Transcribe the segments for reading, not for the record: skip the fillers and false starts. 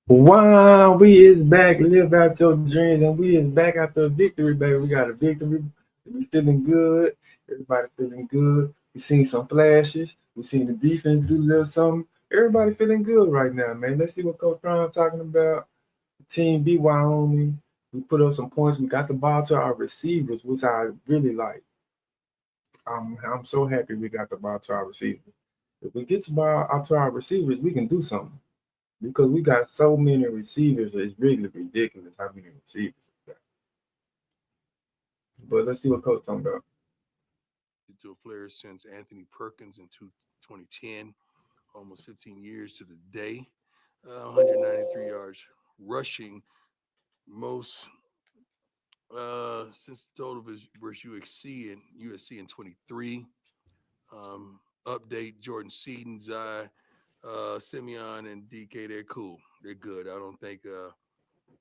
Wow, we is back. Live out your dreams, and we is back after a victory, baby. We got a victory. We feeling good. Everybody feeling good. We seen some flashes. We seen the defense do a little something. Everybody feeling good right now, man. Let's see what Coach Brown talking about. Team B Wyoming. We put up some points. We got the ball to our receivers, which I really like. I'm so happy we got the ball to our receivers. If we get the ball out to our receivers, we can do something because we got so many receivers. It's really ridiculous how many receivers we got. But let's see what Coach talking about. To a player since Anthony Perkins in 2010, almost 15 years to the day. 193 yards rushing, most since the total versus USC in 23. Update: Jordan Seaton, Zai, Simeon, and DK. They're cool. They're good. I don't think.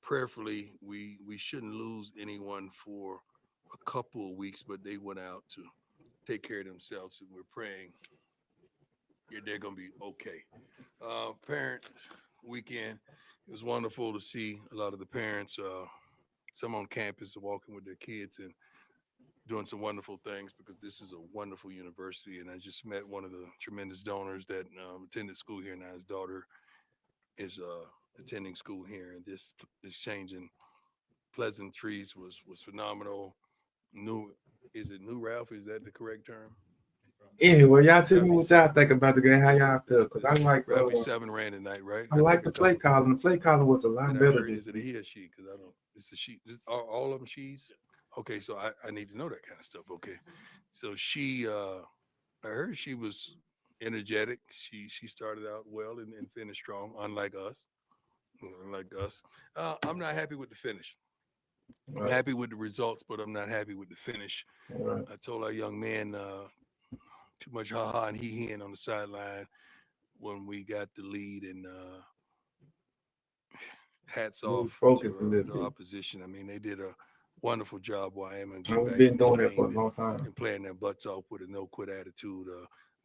Prayerfully, we shouldn't lose anyone for a couple of weeks, but they went out to take care of themselves, and we're praying they're going to be okay. Parent weekend, it was wonderful to see a lot of the parents, some on campus walking with their kids and doing some wonderful things because this is a wonderful university. And I just met one of the tremendous donors that attended school here. Now his daughter is attending school here, and this exchanging pleasantries was phenomenal. New is it new Ralph? Is that the correct term? Anyway, y'all tell me Ralphie what y'all seven. think about the game. How y'all feel? Cause Ralphie seven ran tonight, right? I I like think the a play couple. calling. The play calling was a And lot I better heard, this is it a week. he or she? Because I don't. It's a she. Are all of them she's? Okay, so I need to know that kind of stuff. Okay, so she. I heard she was energetic. She started out well and finished strong. Unlike us, I'm not happy with the finish. I'm Right, happy with the results, but I'm not happy with the finish. right. I told our young man too much ha ha and he hen on the sideline when we got the lead, and hats Lose off focus a to little the bit. opposition. I mean, they did a wonderful job. Wyoming And getting we've back been in this doing that for a game long time. and playing their butts off with a no quit attitude.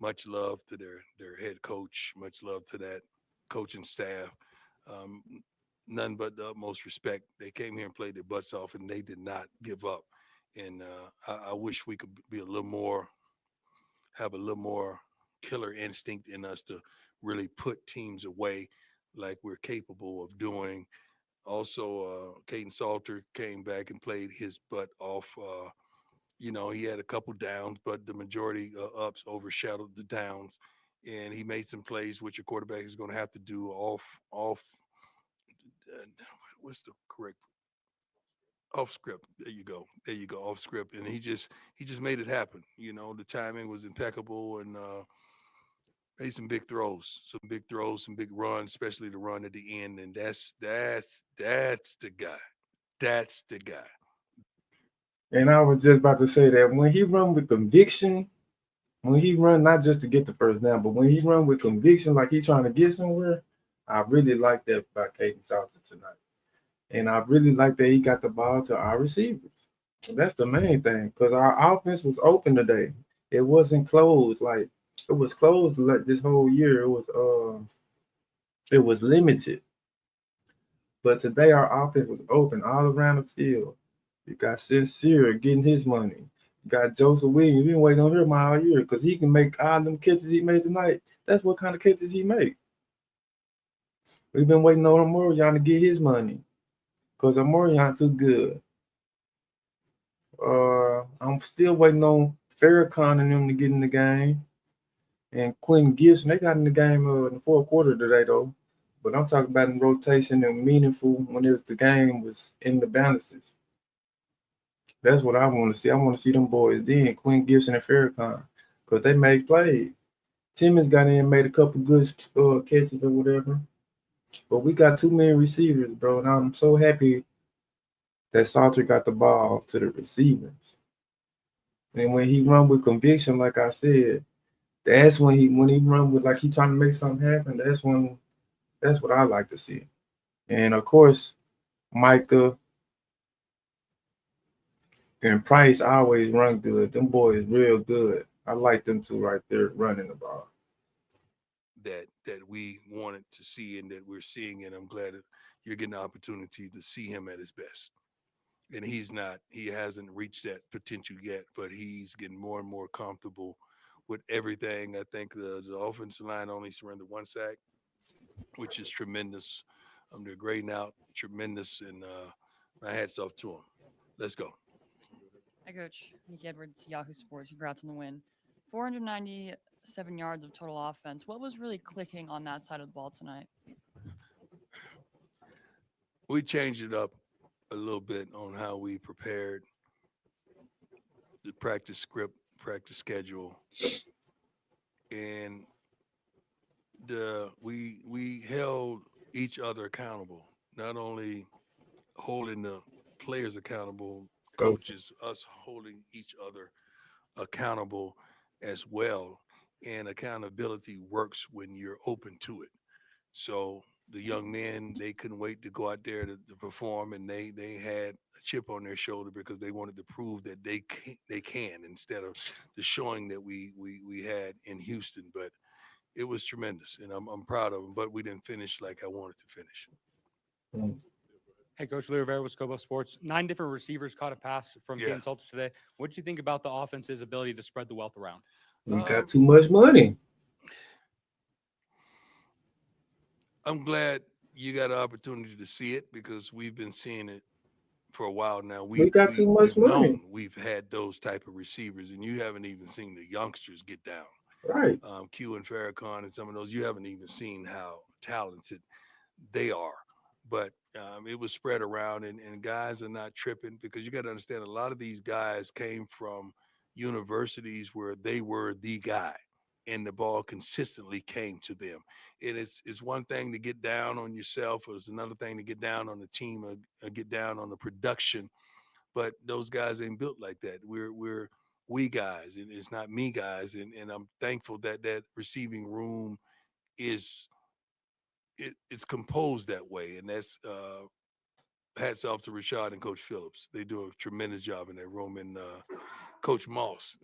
Much love to their head coach. Much love to that coaching staff. Um, None but the utmost respect. They came here and played their butts off, and they did not give up. And I wish we could be a little more, have a little more killer instinct in us to really put teams away like we're capable of doing. Also, Caden Salter came back and played his butt off. He had a couple downs, but the majority ups overshadowed the downs, and he made some plays which a quarterback is going to have to do off. Uh, what's the correct off script? There you go, off script, and he just made it happen. The timing was impeccable, and made some big throws, some big runs, especially the run at the end, and that's the guy. That's the guy. And I was just about to say that when he run with conviction, when he run not just to get the first down, but when he run with conviction, like he's trying to get somewhere, I really like that about Caden Salter tonight. And I really like that he got the ball to our receivers. That's the main thing because our offense was open today. It wasn't closed like it was closed like this whole year. It was limited. But today our offense was open all around the field. You got Sincere getting his money. You got Joseph Williams. We've been waiting on him all year because he can make all them catches he made tonight. That's what kind of catches he make. We've been waiting on Amorion to get his money because Amorion too good. I'm still waiting on Farrakhan and them to get in the game. And Quentin Gibson, they got in the game in the fourth quarter today though. But I'm talking about in rotation and meaningful when the game was in the balances. That's what I want to see. I want to see them boys then, Quentin Gibson and Farrakhan, because they made plays. Timmons got in and made a couple good catches or whatever. But we got too many receivers, bro. And I'm so happy that Salter got the ball to the receivers. And when he run with conviction, like I said, that's when he run with like he trying to make something happen. That's what I like to see. And of course, Micah and Price always run good. Them boys real good. I like them two right there running the ball. that we wanted to see and that we're seeing. And I'm glad that you're getting the opportunity to see him at his best. And he hasn't reached that potential yet, but he's getting more and more comfortable with everything. I think the offensive line only surrendered one sack, which is tremendous. They're grading out tremendous, and my hats off to them. Let's go. Hi, Coach. Nick Edwards, Yahoo Sports. Congrats on the win. 497 yards of total offense. What was really clicking on that side of the ball tonight? We changed it up a little bit on how we prepared the practice script, practice schedule, and we held each other accountable. Not only holding the players accountable, Coach. coaches, us holding each other accountable as well. And accountability works when you're open to it. So the young men, they couldn't wait to go out there to perform, and they had a chip on their shoulder because they wanted to prove that they can instead of the showing that we had in Houston. But it was tremendous, and I'm proud of them. But we didn't finish like I wanted to finish. Mm. Hey, Coach Leo Rivera with Scopo Sports. 9 different receivers caught a pass from Yeah. Caden Salters today. What do you think about the offense's ability to spread the wealth around? We got too much money. I'm glad you got an opportunity to see it because we've been seeing it for a while now. We got too much we've money. known we've had those type of receivers, and you haven't even seen the youngsters get down. Right. Q and Farrakhan and some of those, you haven't even seen how talented they are. But it was spread around, and guys are not tripping because you got to understand a lot of these guys came from universities where they were the guy, and the ball consistently came to them. And it's one thing to get down on yourself, or it's another thing to get down on the team, or get down on the production. But those guys ain't built like that. We're we guys, and it's not me guys. And I'm thankful that that receiving room is it's composed that way, and that's hats off to Rashad and Coach Phillips. They do a tremendous job in that room, and Coach Moss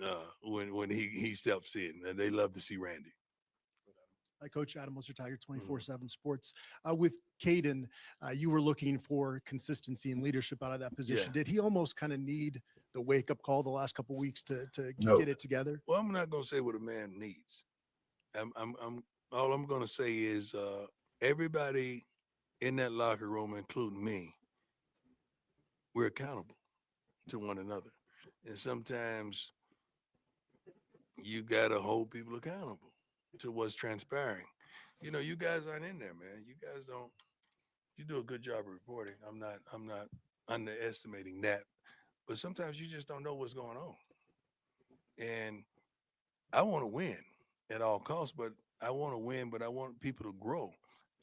when he steps in, and they love to see Randy. Hi, Coach Adam Moser, Tiger 24/7 Sports. With Caden, you were looking for consistency and leadership out of that position. Yeah. Did he almost kind of need the wake up call the last couple of weeks to No. get it together? Well, I'm not gonna say what a man needs. I'm all I'm gonna say is everybody in that locker room, including me, we're accountable to one another, and sometimes you gotta hold people accountable to what's transpiring. You know, you guys aren't in there, man. You guys don't. You do a good job of reporting. I'm not underestimating that, but sometimes you just don't know what's going on. And I want to win at all costs, but I want to win, but I want people to grow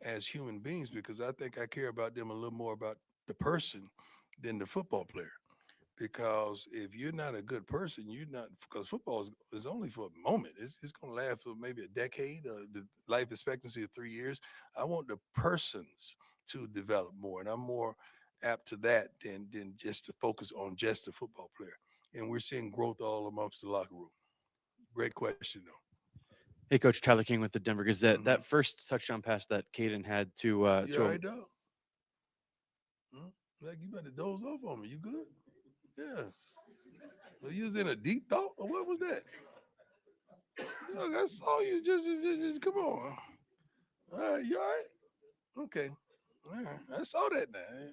as human beings because I think I care about them a little more about the person than the football player. Because if you're not a good person, you're not because football is only for a moment. It's going to last for maybe a decade or the life expectancy of 3 years. I want the persons to develop more, and I'm more apt to that than just to focus on just the football player. And we're seeing growth all amongst the locker room. Great question, though. Hey, Coach Tyler King with the Denver Gazette. Mhm. That first touchdown pass that Caden had You all to right, dog? Hmm? Like you better doze off on me. You good? Yeah. Well, you was in a deep thought, or what was that? Look, I saw you. Just come on. All right, you all right? Okay. All right. I saw that now.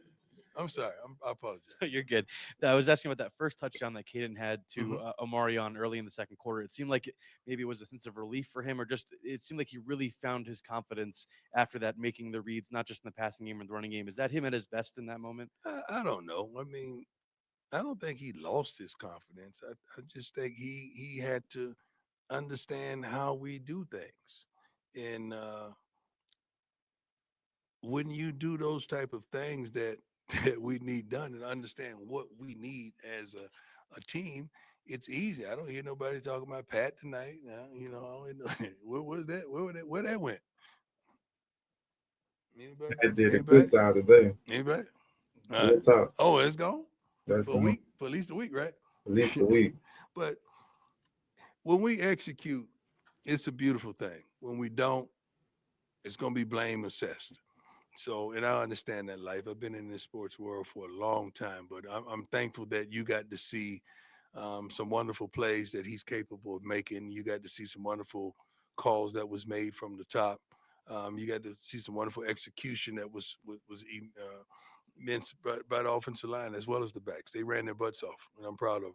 I'm sorry. I apologize. You're good. I was asking about that first touchdown that Caden had to Mhm. Omarion early in the second quarter. It seemed like maybe it was a sense of relief for him, or just it seemed like he really found his confidence after that, making the reads, not just in the passing game or the running game. Is that him at his best in that moment? I don't know. I mean, I don't think he lost his confidence. I just think he had to understand how we do things. And when you do those type of things that that we need done and understand what we need as a team, it's easy. I don't hear nobody talking about Pat tonight. Now, you know, I don't know where was that? Where that went? Anybody? I did a Anybody? good job today. Anybody? All right. Real talk. Oh, it's gone That's for a week, for at least a week, right? at least a week. But when we execute, it's a beautiful thing. When we don't, it's going to be blame assessed. So, and I understand that life. I've been in this sports world for a long time, but I'm thankful that you got to see some wonderful plays that he's capable of making. You got to see some wonderful calls that was made from the top. You got to see some wonderful execution that meant by the offensive line as well as the backs. They ran their butts off, and I'm proud of them.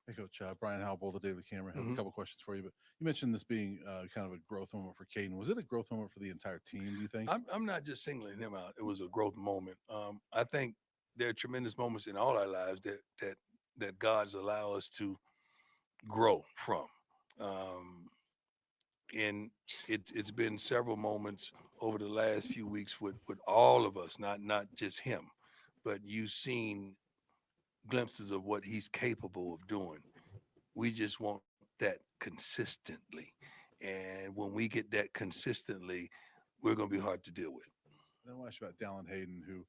Hey, Coach Brian Howell, the Daily Camera. I have Mhm. a couple questions for you, but you mentioned this being kind of a growth moment for Caden. Was it a growth moment for the entire team? Do you think? I'm not just singling him out. It was a growth moment. I think there are tremendous moments in all our lives that God's allow us to grow from. Um, and it's been several moments over the last few weeks with all of us, not just him, but you've seen glimpses of what he's capable of doing. We just want that consistently. And when we get that consistently, we're going to be hard to deal with. Then I want to ask you about Dallin Hayden, who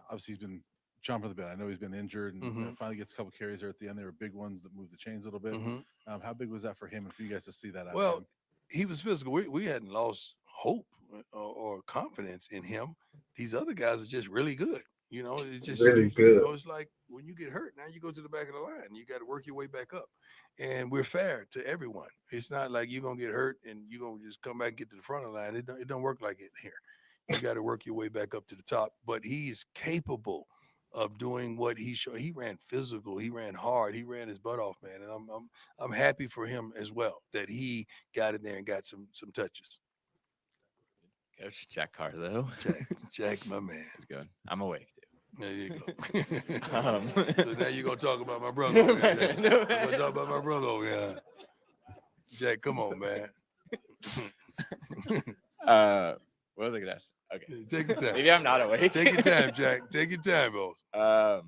obviously he's been chomping at the bit. I know he's been injured and Mhm. finally gets a couple carries there at the end. They were big ones that moved the chains a little bit. Mhm. How big was that for him and for you guys to see that out of Well, him? he was physical. We hadn't lost hope or confidence in him. These other guys are just really good. It's just Really good. it's like when you get hurt, now you go to the back of the line. You got to work your way back up. And we're fair to everyone. It's not like you're gonna get hurt and you're gonna just come back and get to the front of the line. It don't work like it here. You got to work your way back up to the top. But he is capable of doing what he showed. He ran physical. He ran hard. He ran his butt off, man. And I'm happy for him as well that he got in there and got some touches. Coach Jack Carlo. Jack, my man. How's it going? I'm awake, There you go. Um, So now you're gonna talk about my brother. Over here, Jack. You're gonna talk about my brother over here. Jack, come on, man. what was I gonna ask? Okay. Take your time. Maybe I'm not awake. Take your time, Jack. Take your time, boss.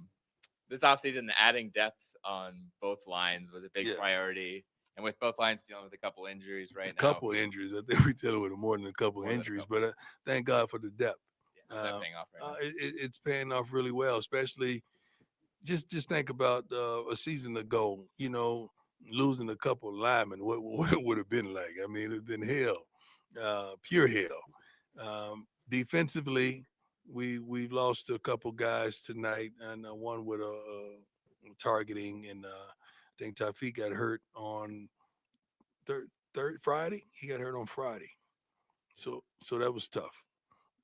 This offseason, adding depth on both lines was a big Yeah. priority. And with both lines dealing with a couple injuries right A now. couple injuries. I think we're dealing with more than a couple More than a injuries, couple. but thank God for the depth. Yeah, is that paying off right now? It's paying off really well, especially just think about a season ago, losing a couple linemen, what it would have been like. I mean, it'd been hell, pure hell. Defensively, we've lost a couple guys tonight, and one with a targeting, and I think Tafiq got hurt on third Friday. He got hurt on Friday, so that was tough.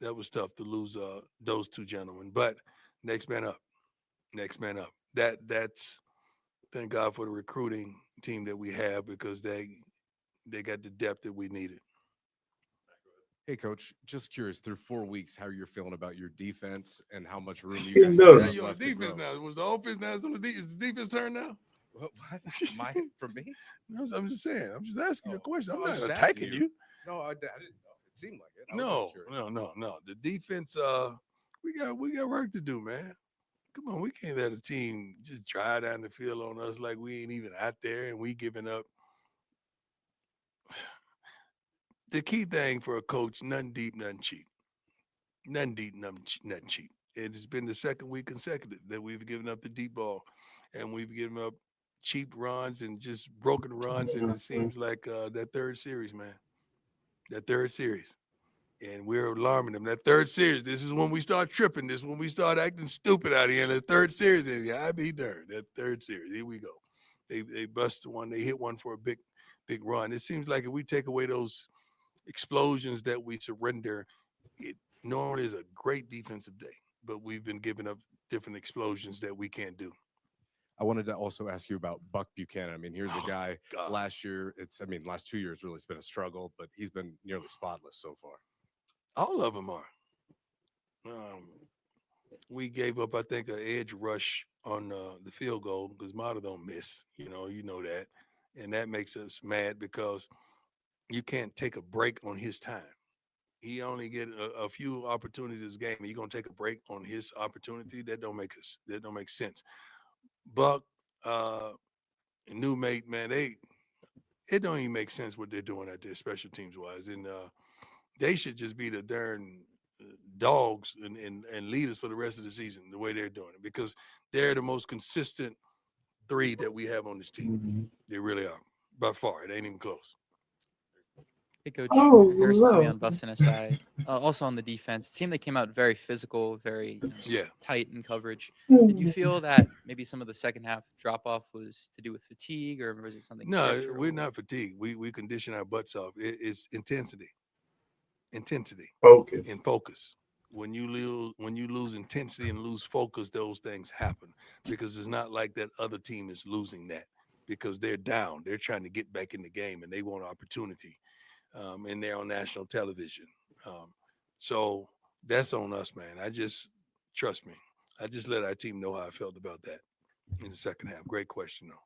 That was tough to lose those two gentlemen. But next man up, next man up. That's thank God for the recruiting team that we have because they got the depth that we needed. Hey, Coach, just curious, through 4 weeks, how you're feeling about your defense and how much room you You guys know. still Now have you on left the to defense grow. now. Was the offense now? Is the defense turn now? What? My for me? I'm just saying. I'm just asking you a Oh, question. I'm no, I was not just attacking asking you. No, I didn't know. It seemed like it. I was just curious. No. The defense. We got work to do, man. Come on, we can't let a team just drive down the field on us like we ain't even out there and we giving up. The key thing for a coach: nothing deep, nothing cheap. Nothing deep, nothing cheap. It has been the second week consecutive that we've given up the deep ball, and we've given up cheap runs and just broken runs. And it seems like that third series, man, that third series, and we're alarming them. That third series, this is when we start tripping. This is when we start acting stupid out here. And the third series, and yeah, I be darned. That third series, here we go. They bust one. They hit one for a big run. It seems like if we take away those explosions that we surrender, it normally is a great defensive day, but we've been giving up different explosions that we can't do. I wanted to also ask you about Buck Buchanan. I mean, here's a guy God. last year. Last 2 years really, it's been a struggle, but he's been nearly spotless so far. All of them are. We gave up, I think, an edge rush on the field goal because Mata don't miss. You know that, and that makes us mad because you can't take a break on his time. He only get a few opportunities this game. You're gonna take a break on his opportunity. That don't make sense. Buck, new mate, man, it don't even make sense what they're doing out there, special teams wise, and they should just be the darn dogs and leaders for the rest of the season. The way they're doing it, because they're the most consistent three that we have on this team. Mhm. They really are by far. It ain't even close. Hey, Coach. Oh, Harris is me no. on Buffs and SI. Also on the defense, it seemed they came out very physical, very Yeah. tight in coverage. Did you Hmm. feel that maybe some of the second half drop off was to do with fatigue, or was it something No, we're structural? not fatigued. We condition our butts off. It's intensity, Focus. and focus. When you lose intensity and lose focus, those things happen because it's not like that other team is losing that because they're down. They're trying to get back in the game and they want opportunity, and they're on national television. Um, so that's on us, man. I just trust me. I just let our team know how I felt about that in the second half. Great question, though.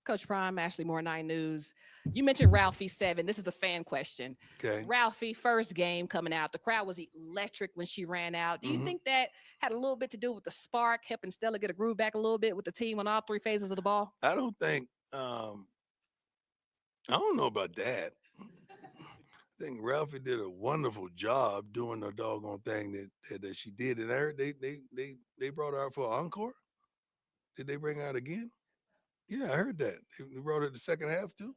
Coach Prime, Ashley Moore, 9 News. You mentioned Ralphie 7. This is a fan question. Okay. Ralphie, first game coming out, the crowd was electric when she ran out. Do you Mhm. think that had a little bit to do with the spark, helping Stella get a groove back a little bit with the team on all 3 phases of the ball? I don't think. I don't know about that. I think Ralphie did a wonderful job doing the doggone thing that she did. And I heard they brought her out for encore. Did they bring her out again? Yeah, I heard that. They brought her the second half too.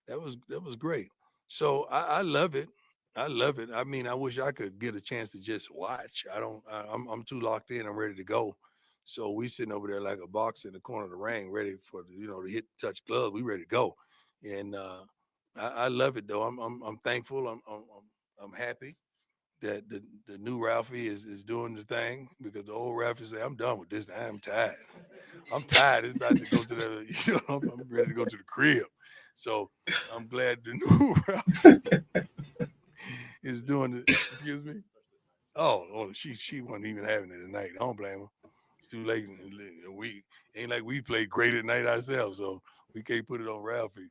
That was great. So I love it. I love it. I mean, I wish I could get a chance to just watch. I don't. I'm too locked in. I'm ready to go. So we sitting over there like a box in the corner of the ring, ready for the hit touch glove. We ready to go, and I love it though. I'm thankful. I'm happy that the new Ralphie is doing the thing because the old Ralphie said, I'm done with this. I'm tired. I'm tired. It's about to go to the, I'm ready to go to the crib. So I'm glad the new Ralphie is doing it. Excuse me. Oh, she wasn't even having it tonight. I don't blame her. It's too late. We ain't like we played great at night ourselves, so we can't put it on Ralphie.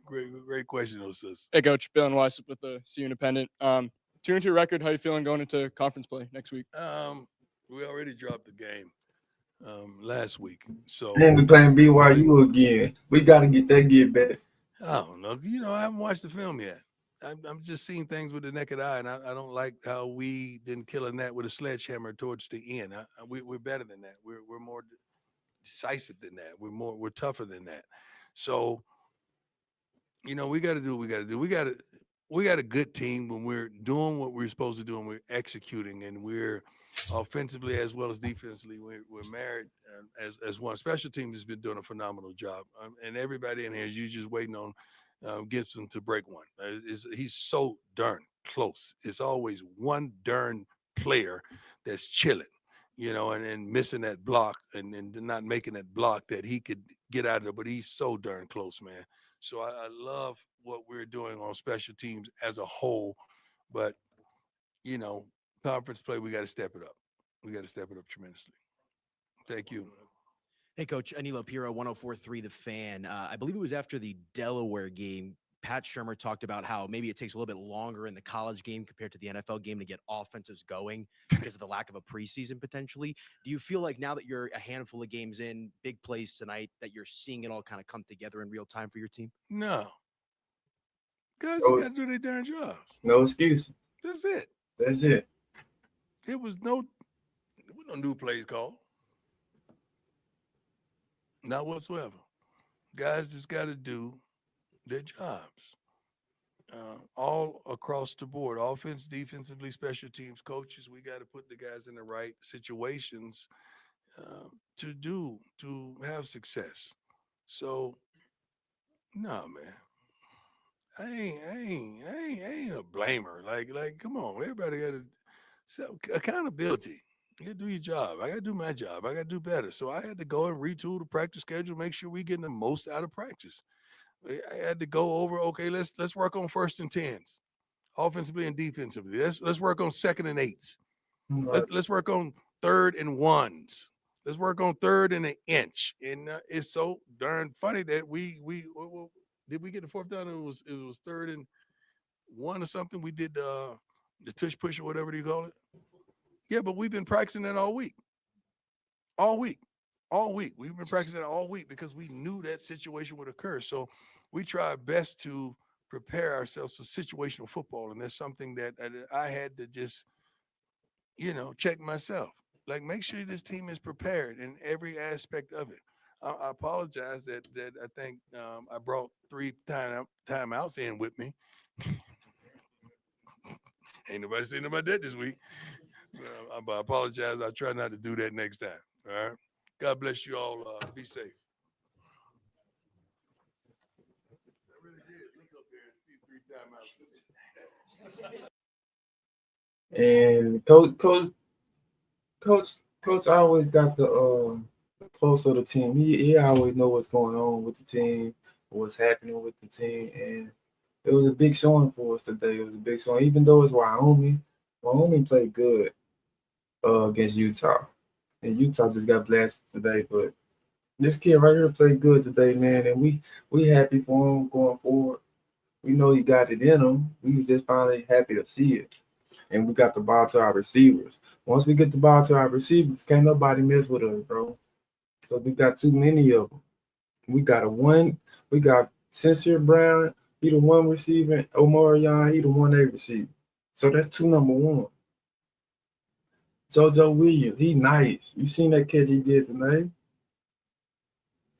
Great question, though, sis. Hey, Coach. Bill and Weiss with the CU Independent. 2-2 record. How you feeling going into conference play next week? We already dropped the game last week, so And we playing really, BYU again. We got to get back. I don't know. I haven't watched the film yet. I'm just seeing things with the naked eye, and I don't like how we didn't kill a net with a sledgehammer towards the end. We're better than that. We're more decisive than that. We're tougher than that. So we got to do what we got to do. We got a good team when we're doing what we're supposed to do and we're executing and we're offensively as well as defensively. We're married as one. Special teams has been doing a phenomenal job, and everybody in here is you just waiting on Gibson to break one. He's so darn close. It's always one darn player that's chilling. And missing that block and not making that block that he could get out of there, but he's so darn close, man. So I love what we're doing on special teams as a whole, but you know, conference play we got to step it up. We got to step it up tremendously. Thank you. Hey, Coach, Anilo Piro, 104.3 The Fan. I believe it was after the Delaware game. Pat Shermer talked about how maybe it takes a little bit longer in the college game compared to the NFL game to get offenses going because of the lack of a preseason potentially. Do you feel like now that you're a handful of games in, big plays tonight, that you're seeing it all kind of come together in real time for your team? No, guys, you No, got to do their darn jobs. no excuse. That's it. That's it. There was no new plays called, not whatsoever. Guys just got to do their jobs. All across the board, offense, defensively, special teams, coaches. We got to put the guys in the right situations to have success. So no, man, I ain't a blamer. Like, come on, everybody got to accountability. You got to do your job. I got to do my job. I got to do better. So I had to go and retool the practice schedule, make sure we getting the most out of practice. I had to go over. Okay, let's work on first and tens, offensively and defensively. Let's work on second and eights. Right. Let's work on third and ones. Let's work on third and an inch. And it's so darn funny that well, did we get the fourth down? It was third and one or something. We did the tush push or whatever you call it. Yeah, but we've been practicing that all week, all week, all week. We've been practicing that all week because we knew that situation would occur. So we try our best to prepare ourselves for situational football, and that's something that I had to just check myself. Like, make sure this team is prepared in every aspect of it. I apologize that I think I brought three timeouts in with me. Ain't nobody saying about that this week. But I apologize. I try not to do that next time. All right. God bless you all. Be safe. I really did look up there and see three timeouts. And coach always got the pulse of the team. He always know what's going on with the team, what's happening with the team, and it was a big showing for us today. It was a big showing, even though it's Wyoming. Wyoming played good against Utah, and Utah just got blasted today. But this kid right here played good today, man, and we happy for him going forward. We know he got it in him. We were just finally happy to see it. And we got the ball to our receivers. Once we get the ball to our receivers, can't nobody mess with us, bro. So we got too many of them. We got a one. We got Sincere Brown. He the one receiver. Omarion, he the 1A receiver. So that's two number one. JoJo Williams, he nice. You seen that catch he did tonight?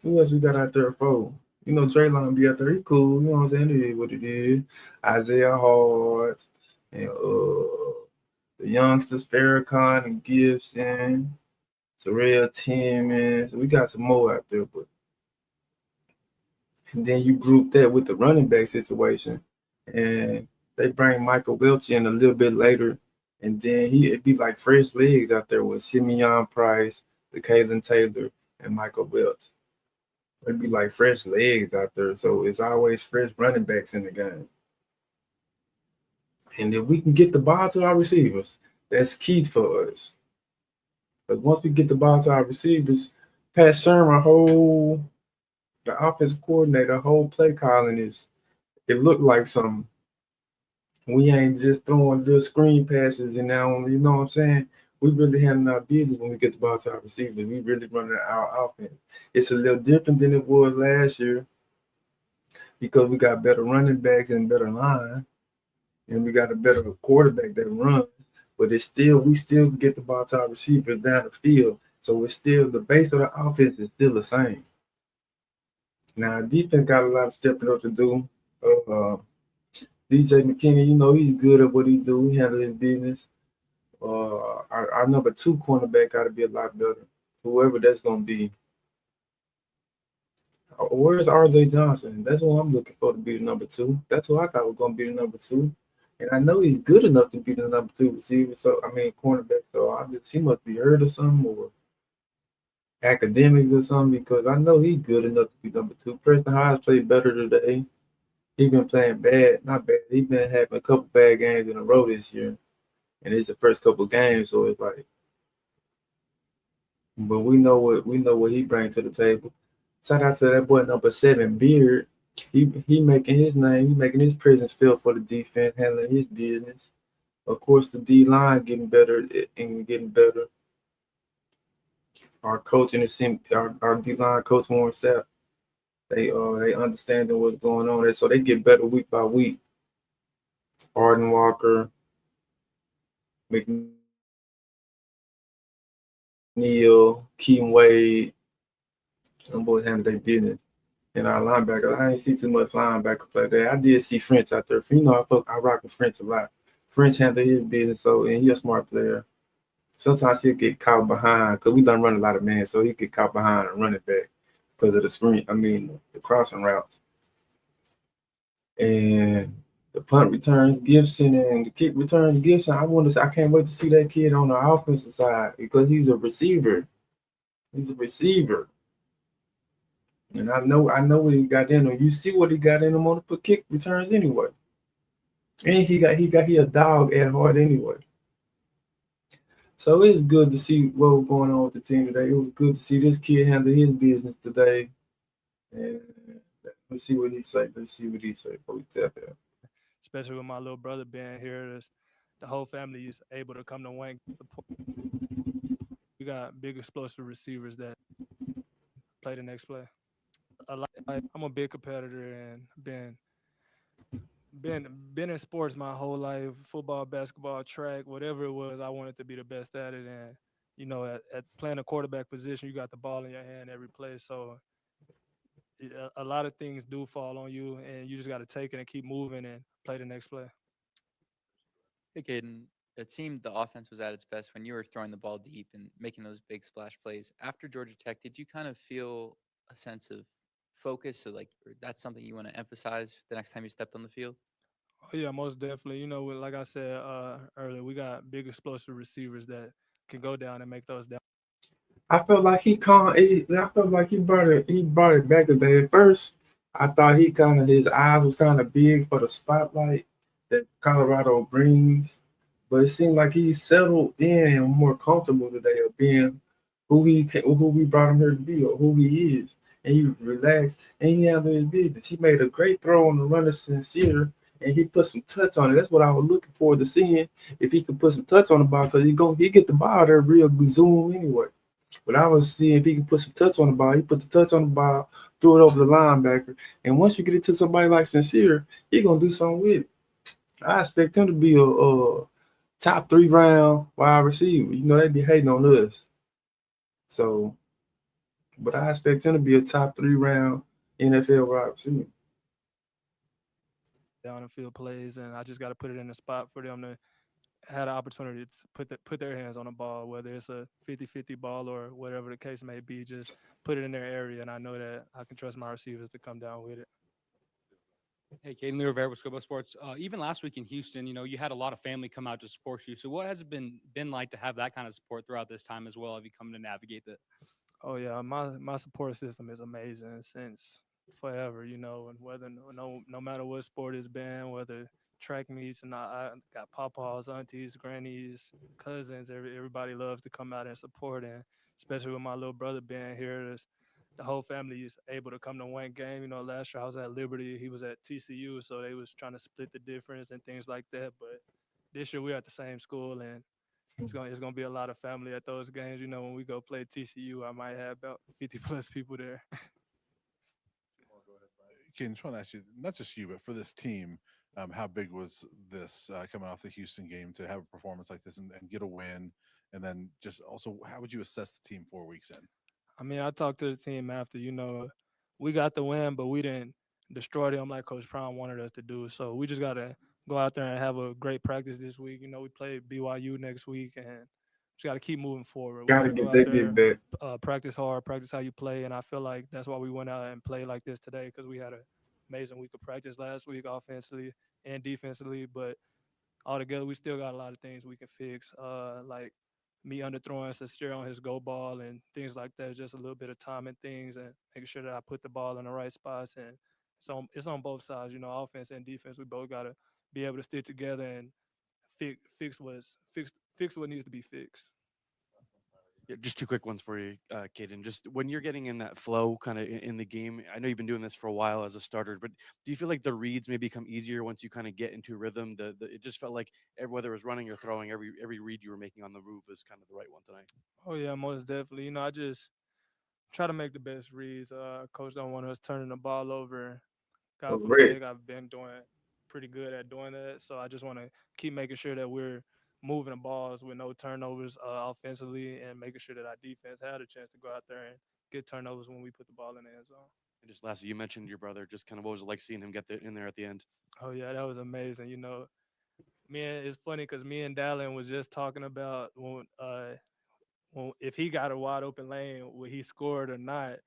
Who else we got out there for? You know, Draylon be out there. He cool. You know what I'm saying? It is what it is. Isaiah Hart and the youngsters, Farrakhan and Gibson, Terrell Timmons. We got some more out there, but and then you group that with the running back situation, and they bring Michael Welch in a little bit later, and then it'd be like fresh legs out there with Simeon Price, the Kalen Taylor, and Michael Welch. It'd be like fresh legs out there, so it's always fresh running backs in the game. And if we can get the ball to our receivers, that's key for us. But once we get the ball to our receivers, Pat Shermer, the offensive coordinator, whole play calling it looked like some. We ain't just throwing little screen passes and now, you know what I'm saying? We really handling our business when we get the ball to our receivers. We really running our offense. It's a little different than it was last year because we got better running backs and better line, and we got a better quarterback that runs. But we still get the ball to our receivers down the field. So it's still the base of the offense is still the same. Now defense got a lot of stepping up to do. DJ McKinney, you know, he's good at what he do. He handles his business. Our number two cornerback got to be a lot better. Whoever that's going to be. Where's RJ Johnson? That's what I'm looking for to be the number two. That's who I thought was going to be the number two. And I know he's good enough to be the number two receiver. So, I mean, cornerback. So, he must be hurt or something or academics or something because I know he's good enough to be number two. Preston Hines played better today. He's been playing bad, not bad. He's been having a couple bad games in a row this year. And it's the first couple games, so it's like, but we know what he brings to the table. Shout out to that boy number 7, Beard. He making his name, he making his presence felt for the defense, handling his business. Of course, the D line getting better and getting better. Our coach and our D line coach Warren Sapp, they understanding what's going on, so they get better week by week. Arden Walker, McNeil, Keem Wade, them boys handle their business. And our linebacker, I ain't see too much linebacker play there. I did see French out there. You know, I rock with French a lot. French handle his business, and he's a smart player. Sometimes he'll get caught behind because we don't run a lot of men, so he get caught behind and run it back because of the screen. I mean, the crossing routes. And the punt returns Gibson and the kick returns Gibson. I can't wait to see that kid on the offensive side because he's a receiver. He's a receiver. And I know what he got in him. You see what he got in him on the kick returns anyway. And he a dog at heart anyway. So it's good to see what was going on with the team today. It was good to see this kid handle his business today. And let's see what he say. Before we tap out. Especially with my little brother being here, the whole family is able to come to Wayne. We got big explosive receivers that play the next play. I'm a big competitor and been in sports my whole life, football, basketball, track, whatever it was, I wanted to be the best at it. And at playing a quarterback position, you got the ball in your hand every play. So a lot of things do fall on you, and you just got to take it and keep moving and play the next play. Hey, Caden, it seemed the offense was at its best when you were throwing the ball deep and making those big splash plays. After Georgia Tech, did you kind of feel a sense of focus? So, like, or that's something you want to emphasize the next time you stepped on the field? Oh yeah, most definitely. Like I said earlier, we got big explosive receivers that can go down and make those down. I felt like I felt like he brought it back today. At first, I thought his eyes was kind of big for the spotlight that Colorado brings, but it seemed like he settled in and more comfortable today of being who we brought him here to be or who he is. And he relaxed and he handled his business. He made a great throw on the run of Sincere and he put some touch on it. That's what I was looking forward to seeing if he could put some touch on the ball because he get the ball there real zoom anyway. But I was seeing if he can put some touch on the ball. He put the touch on the ball, threw it over the linebacker. And once you get it to somebody like Sincere, he gonna do something with it. I expect him to be a top 3 round wide receiver. They be hating on us. So, but I expect him to be a top 3 round NFL wide receiver. Down and field plays, and I just got to put it in a spot for them to have the opportunity to put their hands on the ball, whether it's a 50-50 ball or whatever the case may be. Just put it in their area, and I know that I can trust my receivers to come down with it. Hey, Caden Lee Rivera with Scobo Sports. Even last week in Houston, you had a lot of family come out to support you. So, what has it been like to have that kind of support throughout this time as well? Have you come to navigate that? Oh yeah, my support system is amazing since forever, and whether no matter what sport it's been, whether track meets and I got papas, aunties, grannies, cousins, everybody loves to come out and support, and especially with my little brother being here, the whole family is able to come to one game. Last year I was at Liberty, he was at TCU, so they was trying to split the difference and things like that. But this year we're at the same school, and it's gonna be a lot of family at those games. When we go play TCU, I might have about 50 plus people there. Ken, just want to ask you, not just you, but for this team, how big was this coming off the Houston game to have a performance like this and get a win? And then just also, how would you assess the team 4 weeks in? I mean, I talked to the team after, we got the win, but we didn't destroy them like Coach Prime wanted us to do. So we just got to go out there and have a great practice this week. We play BYU next week, and just got to keep moving forward. We Got got to to go get out that get there, back. practice hard, practice how you play. And I feel like that's why we went out and played like this today, because we had an amazing week of practice last week, offensively and defensively. But altogether, we still got a lot of things we can fix, like me underthrowing Sincere on his go ball and things like that. Just a little bit of time and things, and making sure that I put the ball in the right spots. And it's on both sides, offense and defense. We both got to be able to stick together and fix what needs to be fixed. Yeah, just two quick ones for you, Caden. Just when you're getting in that flow kind of in the game, I know you've been doing this for a while as a starter, but do you feel like the reads may become easier once you kind of get into rhythm? It just felt like whether it was running or throwing, every read you were making on the move was kind of the right one tonight. Oh yeah, most definitely. I just try to make the best reads. Coach don't want us turning the ball over. God Correct. forbid, I've been doing pretty good at doing that. So I just want to keep making sure that we're moving the balls with no turnovers offensively, and making sure that our defense had a chance to go out there and get turnovers when we put the ball in the end zone. And just lastly, you mentioned your brother. Just kind of what was it like seeing him get in there at the end? Oh yeah, that was amazing. It's funny because me and Dallin was just talking about when if he got a wide open lane, would he scored or not?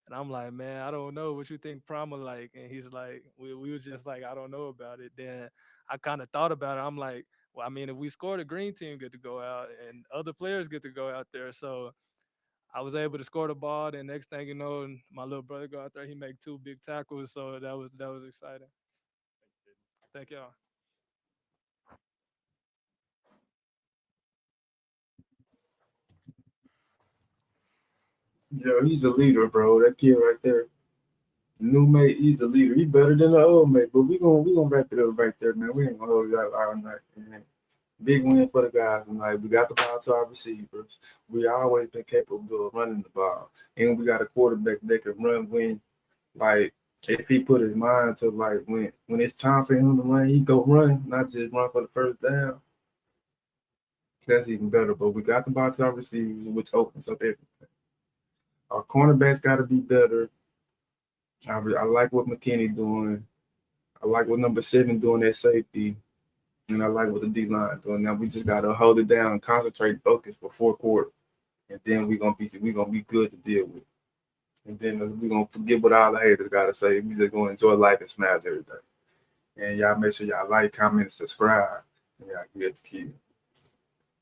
And I'm like, man, I don't know what you think Prama like. And he's like, we was just like, I don't know about it. Then I kind of thought about it. I'm like, well, I mean, if we score, the green team get to go out and other players get to go out there. So I was able to score the ball. And next thing you know, my little brother go out there, he make 2 big tackles. So that was exciting. Thank y'all. Yo, he's a leader, bro. That kid right there. New mate, he's a leader. He's better than the old mate. But we gonna wrap it up right there, man. We ain't gonna hold you out all night, man. Big win for the guys tonight. We got the ball to our receivers. We always been capable of running the ball. And we got a quarterback that can run when, like, if he put his mind to, like, when it's time for him to run, he go run, not just run for the first down. That's even better. But we got the ball to our receivers, which opens up everything. Our cornerbacks got to be better. I like what McKinney doing. I like what number 7 doing at safety. And I like what the D-line doing. Now we just got to hold it down, concentrate, focus for 4 quarters. And then we're gonna be good to deal with. And then we're gonna forget what all the haters gotta say. We just gonna enjoy life and smash everything. And y'all make sure y'all like, comment, and subscribe. And y'all get the kid.